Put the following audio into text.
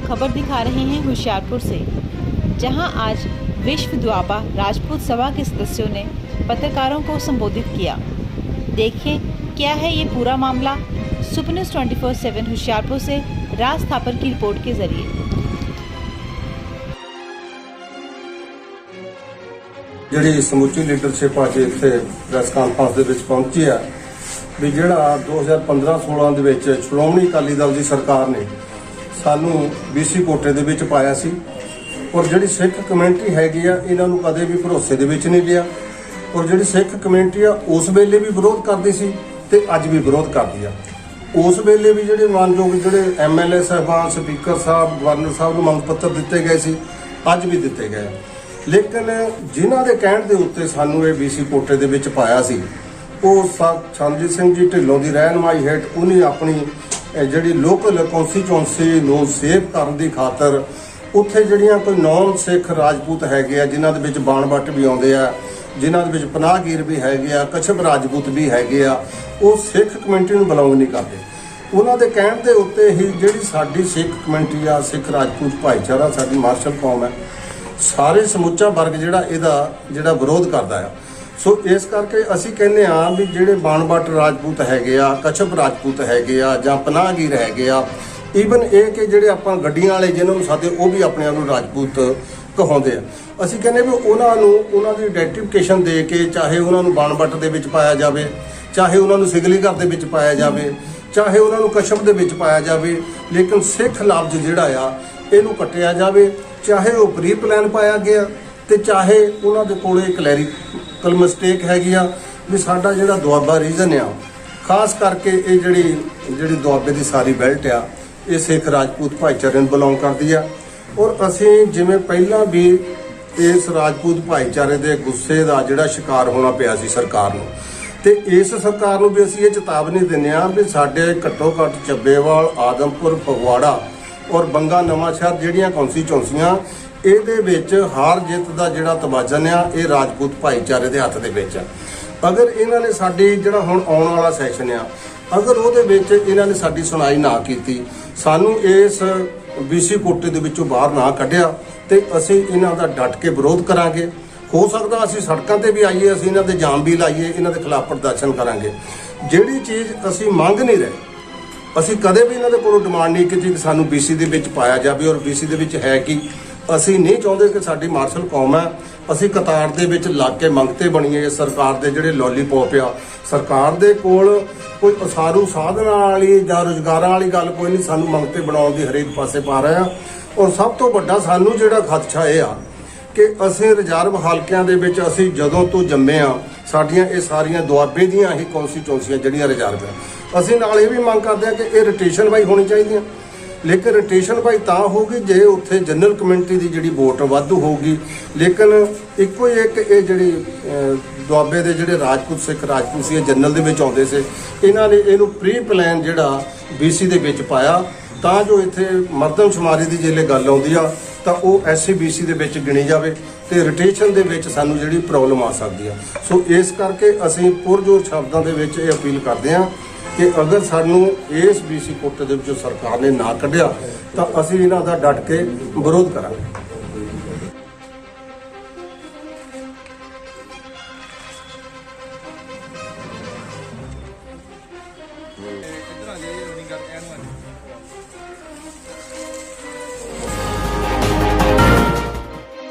खबर दिखा रहे हैं होशियारपुर से, जहां आज विश्व द्वाबा राजपूत सभा के सदस्यों ने पत्रकारों को संबोधित किया। देखें क्या है ये पूरा मामला। सुपर न्यूज़ 24/7 होशियारपुर से राज थापर की रिपोर्ट के जरिए। ਜਿਹੜੀ ਸਮੁੱਚੀ ਲੀਡਰਸ਼ਿਪ ਅੱਜ ਇੱਥੇ ਪ੍ਰੈਸ ਕਾਨਫਰੰਸ ਦੇ ਵਿੱਚ ਪਹੁੰਚੀ ਹੈ ਵੀ ਜਿਹੜਾ 2015-16 ਦੇ ਵਿੱਚ ਸ਼੍ਰੋਮਣੀ ਅਕਾਲੀ ਦਲ ਦੀ ਸਰਕਾਰ ਨੇ ਸਾਨੂੰ BC ਕੋਟੇ ਦੇ ਵਿੱਚ ਪਾਇਆ ਸੀ ਔਰ ਜਿਹੜੀ ਸਿੱਖ ਕਮਿਊਨਿਟੀ ਹੈਗੀ ਆ ਇਹਨਾਂ ਨੂੰ ਕਦੇ ਵੀ ਭਰੋਸੇ ਦੇ ਵਿੱਚ ਨਹੀਂ ਲਿਆ ਔਰ ਜਿਹੜੀ ਸਿੱਖ ਕਮਿਊਨਿਟੀ ਆ ਉਸ ਵੇਲੇ ਵੀ ਵਿਰੋਧ ਕਰਦੀ ਸੀ ਤੇ ਅੱਜ ਵੀ ਵਿਰੋਧ ਕਰਦੀ ਆ। ਉਸ ਵੇਲੇ ਵੀ ਜਿਹੜੇ ਮਾਨਯੋਗ ਜਿਹੜੇ MLA ਸਾਹਿਬਾਨ, ਸਪੀਕਰ ਸਾਹਿਬ, ਗਵਰਨਰ ਸਾਹਿਬ ਨੂੰ ਮੰਗ ਪੱਤਰ ਦਿੱਤੇ ਗਏ ਸੀ, ਅੱਜ ਵੀ ਦਿੱਤੇ ਗਏ। ਲੇਕਿਨ ਜਿਨ੍ਹਾਂ ਦੇ ਕਹਿਣ ਦੇ ਉੱਤੇ ਸਾਨੂੰ ਇਹ BC ਕੋਟੇ ਦੇ ਵਿੱਚ ਪਾਇਆ ਸੀ ਉਹ ਚਰਨਜੀਤ ਸਿੰਘ ਜੀ ਢਿੱਲੋਂ ਦੀ ਰਹਿਨਮਾਈ ਹੇਠ ਉਹਨੇ ਆਪਣੀ ਜਿਹੜੀ ਲੋਕਲ ਕੌਂਸਟੀਚੁਐਂਸੀ ਨੂੰ ਸੇਵ ਕਰਨ ਦੀ ਖਾਤਰ ਉੱਥੇ ਜਿਹੜੀਆਂ ਕੋਈ ਨੌਨ ਸਿੱਖ ਰਾਜਪੂਤ ਹੈਗੇ ਆ, ਜਿਨ੍ਹਾਂ ਦੇ ਵਿੱਚ ਬਾਣਭੱਟ ਵੀ ਆਉਂਦੇ ਆ, ਜਿਨ੍ਹਾਂ ਦੇ ਵਿੱਚ ਪਨਾਹਗੀਰ ਵੀ ਹੈਗੇ ਆ, ਕਛਪ ਰਾਜਪੂਤ ਵੀ ਹੈਗੇ ਆ, ਉਹ ਸਿੱਖ ਕਮਿਊਨਿਟੀ ਨੂੰ ਬਿਲੋਂਗ ਨਹੀਂ ਕਰਦੇ। ਉਹਨਾਂ ਦੇ ਕਹਿਣ ਦੇ ਉੱਤੇ ਹੀ ਜਿਹੜੀ ਸਾਡੀ ਸਿੱਖ ਕਮਿਊਨਿਟੀ ਆ, ਸਿੱਖ ਰਾਜਪੂਤ ਭਾਈਚਾਰਾ, ਸਾਡੀ ਮਾਰਸ਼ਲ ਕੌਮ ਹੈ, ਸਾਰੇ ਸਮੁੱਚਾ ਵਰਗ ਜਿਹੜਾ ਵਿਰੋਧ ਕਰਦਾ ਆ। ਸੋ ਇਸ ਕਰਕੇ ਅਸੀਂ ਕਹਿੰਦੇ ਆ ਵੀ ਜਿਹੜੇ ਬਾਣਭੱਟ ਰਾਜਪੂਤ ਹੈਗੇ ਆ, ਕਛਪ ਰਾਜਪੂਤ ਹੈਗੇ ਆ ਜਾਂ ਪਨਾਹਗੀਰ ਹੈਗੇ ਆ, ਈਵਨ ਇਹ ਕਿ ਜਿਹੜੇ ਆਪਾਂ ਗੱਡੀਆਂ ਵਾਲੇ ਜਿਹਨਾਂ ਨੂੰ ਸਾਦੇ ਉਹ ਵੀ ਆਪਣੇ ਆਪ ਨੂੰ ਰਾਜਪੂਤ ਕਹਾਉਂਦੇ ਆ। ਅਸੀਂ ਕਹਿੰਦੇ ਵੀ ਉਹਨਾਂ ਨੂੰ ਉਹਨਾਂ ਦੀ ਆਈਡੈਂਟੀਫਿਕੇਸ਼ਨ ਦੇ ਕੇ ਚਾਹੇ ਉਹਨਾਂ ਨੂੰ ਬਾਣਭੱਟ ਦੇ ਵਿੱਚ ਪਾਇਆ ਜਾਵੇ, ਚਾਹੇ ਉਹਨਾਂ ਨੂੰ ਸਿਗਲੀਗਰ ਦੇ ਵਿੱਚ ਪਾਇਆ ਜਾਵੇ, ਚਾਹੇ ਉਹਨਾਂ ਨੂੰ ਕਛਪ ਦੇ ਵਿੱਚ ਪਾਇਆ ਜਾਵੇ, ਲੇਕਿਨ ਸਿੱਖ ਲਫ਼ਜ਼ ਜਿਹੜਾ ਆ ਇਹਨੂੰ ਕੱਟਿਆ ਜਾਵੇ। ਚਾਹੇ ਉਹ ਪ੍ਰੀ ਪਲਾਨ ਪਾਇਆ ਗਿਆ ਤੇ ਚਾਹੇ ਉਹਨਾਂ ਦੇ ਕੋਲੇ ਕਲੈਰੀਕਲ ਮਿਸਟੇਕ ਹੈਗੀ ਆ ਵੀ ਸਾਡਾ ਜਿਹੜਾ ਦੁਆਬਾ ਰੀਜਨ ਆ, ਖਾਸ ਕਰਕੇ ਇਹ ਜਿਹੜੀ ਦੁਆਬੇ ਦੀ ਸਾਰੀ ਬੈਲਟ ਆ, ਇਹ ਸਿੱਖ ਰਾਜਪੂਤ ਭਾਈਚਾਰੇ ਨੂੰ ਬਿਲੋਂਗ ਕਰਦੀ ਆ। ਔਰ ਅਸੀਂ ਜਿਵੇਂ ਪਹਿਲਾਂ ਵੀ ਇਸ ਰਾਜਪੂਤ ਭਾਈਚਾਰੇ ਦੇ ਗੁੱਸੇ ਦਾ ਜਿਹੜਾ ਸ਼ਿਕਾਰ ਹੋਣਾ ਪਿਆ ਸੀ ਸਰਕਾਰ ਨੂੰ, ਤੇ ਇਸ ਸਰਕਾਰ ਨੂੰ ਵੀ ਅਸੀਂ ਇਹ ਚੇਤਾਵਨੀ ਦਿੰਦੇ ਆ ਵੀ ਸਾਡੇ ਘੱਟੋ ਘੱਟ ਚੱਬੇਵਾਲ, ਆਦਮਪੁਰ, ਫਗਵਾੜਾ ਔਰ ਬੰਗਾ ਨਵਾਂ ਸ਼ਹਿਰ ਜਿਹੜੀਆਂ ਕੌਂਸਟੀਚੁਐਂਸੀਆਂ, ਇਹਦੇ ਵਿੱਚ ਹਾਰ ਜਿੱਤ ਦਾ ਜਿਹੜਾ ਤਵਾਜ਼ਨ ਆ ਇਹ ਰਾਜਪੂਤ ਭਾਈਚਾਰੇ ਦੇ ਹੱਥ ਦੇ ਵਿੱਚ ਆ। ਅਗਰ ਇਹਨਾਂ ਨੇ ਸਾਡੀ ਜਿਹੜਾ ਹੁਣ ਆਉਣ ਵਾਲਾ ਸੈਸ਼ਨ ਆ, ਅਗਰ ਉਹਦੇ ਵਿੱਚ ਇਹਨਾਂ ਨੇ ਸਾਡੀ ਸੁਣਾਈ ਨਾ ਕੀਤੀ, ਸਾਨੂੰ ਇਸ BC ਕੋਟੇ ਦੇ ਵਿੱਚੋਂ ਬਾਹਰ ਨਾ ਕੱਢਿਆ, ਤੇ ਅਸੀਂ ਇਹਨਾਂ ਦਾ ਡਟ ਕੇ ਵਿਰੋਧ ਕਰਾਂਗੇ। ਹੋ ਸਕਦਾ ਅਸੀਂ ਸੜਕਾਂ ਤੇ ਵੀ ਆਈਏ, ਅਸੀਂ ਇਹਨਾਂ ਦੇ ਜਾਮ ਵੀ ਲਾਈਏ, ਇਹਨਾਂ ਦੇ ਖਿਲਾਫ ਪ੍ਰਦਰਸ਼ਨ ਕਰਾਂਗੇ। ਜਿਹੜੀ ਚੀਜ਼ ਅਸੀਂ ਮੰਗ ਨਹੀਂ ਰਹੇ, ਅਸੀਂ ਕਦੇ ਵੀ ਇਹਨਾਂ ਦੇ ਕੋਲੋਂ ਡਿਮਾਂਡ ਨਹੀਂ ਕੀਤੀ ਕਿ ਸਾਨੂੰ BC ਦੇ ਵਿੱਚ ਪਾਇਆ ਜਾਵੇ। ਔਰ BC ਦੇ ਵਿੱਚ ਹੈ ਕਿ ਅਸੀਂ ਨਹੀਂ ਚਾਹੁੰਦੇ ਕਿ ਸਾਡੀ ਮਾਰਸ਼ਲ ਕੌਮ ਹੈ ਅਸੀਂ ਕਤਾਰ ਦੇ ਵਿੱਚ ਲੱਗ ਕੇ ਮੰਗਤੇ ਬਣੀਏ। ਸਰਕਾਰ ਦੇ ਜਿਹੜੇ ਲੋਲੀਪੌਪ ਆ, ਸਰਕਾਰ ਦੇ ਕੋਲ ਕੋਈ ਉਸਾਰੂ ਸਾਧਨਾਂ ਵਾਲੀ ਜਾਂ ਰੁਜ਼ਗਾਰਾਂ ਵਾਲੀ ਗੱਲ ਕੋਈ ਨਹੀਂ, ਸਾਨੂੰ ਮੰਗਤੇ ਬਣਾਉਣ ਦੀ ਹਰੇਕ ਪਾਸੇ ਪਾ ਰਹੇ ਆ। ਔਰ ਸਭ ਤੋਂ ਵੱਡਾ ਸਾਨੂੰ ਜਿਹੜਾ ਖਦਸ਼ਾ ਇਹ ਆ ਕਿ ਅਸੀਂ ਰਿਜ਼ਰਵ ਹਲਕਿਆਂ ਦੇ ਵਿੱਚ ਅਸੀਂ ਜਦੋਂ ਤੋਂ ਜੰਮੇ ਆ, ਸਾਡੀਆਂ ਇਹ ਸਾਰੀਆਂ ਦੁਆਬੇ ਦੀਆਂ ਹੀ ਕੌਂਸਟੀਚੁਐਂਸੀਆਂ ਜਿਹੜੀਆਂ ਰਿਜ਼ਰਵ ਆ, ਅਸੀਂ ਨਾਲ ਇਹ ਵੀ ਮੰਗ ਕਰਦੇ ਆ ਕਿ ਇਹ ਰੋਟੇਸ਼ਨ ਵਾਈ ਹੋਣੀ ਚਾਹੀਦੀ ਆ। ਲੇਕਿਨ ਰੋਟੇਸ਼ਨ ਵਾਈ ਤਾਂ ਹੋਊਗੀ ਜੇ ਉੱਥੇ ਜਨਰਲ ਕਮਿਊਨਿਟੀ ਦੀ ਜਿਹੜੀ ਵੋਟ ਵਾਧੂ ਹੋਊਗੀ। ਲੇਕਿਨ ਇੱਕੋ ਹੀ ਇੱਕ ਇਹ ਜਿਹੜੀ ਦੁਆਬੇ ਦੇ ਜਿਹੜੇ ਰਾਜਪੂਤ ਸਿੱਖ ਰਾਜਪੂਤ ਸੀ, ਜਨਰਲ ਦੇ ਵਿੱਚ ਆਉਂਦੇ ਸੀ, ਇਹਨਾਂ ਨੇ ਇਹਨੂੰ ਪ੍ਰੀ ਪਲਾਨ ਜਿਹੜਾ BC ਦੇ ਵਿੱਚ ਪਾਇਆ ਤਾਂ ਜੋ ਇੱਥੇ ਮਰਦਮਸ਼ੁਮਾਰੀ ਦੀ ਜਿਹੜੇ ਗੱਲ ਆਉਂਦੀ ਆ ਤਾਂ ਉਹ SC BC ਦੇ ਵਿੱਚ ਗਿਣੀ ਜਾਵੇ ਤੇ ਰੋਟੇਸ਼ਨ ਦੇ ਵਿੱਚ ਸਾਨੂੰ ਜਿਹੜੀ ਪ੍ਰੋਬਲਮ ਆ ਸਕਦੀ ਆ। ਸੋ ਇਸ ਕਰਕੇ ਅਸੀਂ ਪੁਰਜੋਰ ਸ਼ਬਦਾਂ ਦੇ ਵਿੱਚ ਇਹ ਅਪੀਲ ਕਰਦੇ ਹਾਂ ਕਿ ਅਗਰ ਸਾਨੂੰ ਇਸ BC ਕੋਟੇ ਦੇ ਵਿੱਚੋਂ ਸਰਕਾਰ ਨੇ ਨਾ ਕੱਢਿਆ ਤਾਂ ਅਸੀਂ ਇਹਨਾਂ ਦਾ ਡਟ ਕੇ ਵਿਰੋਧ ਕਰਾਂਗੇ।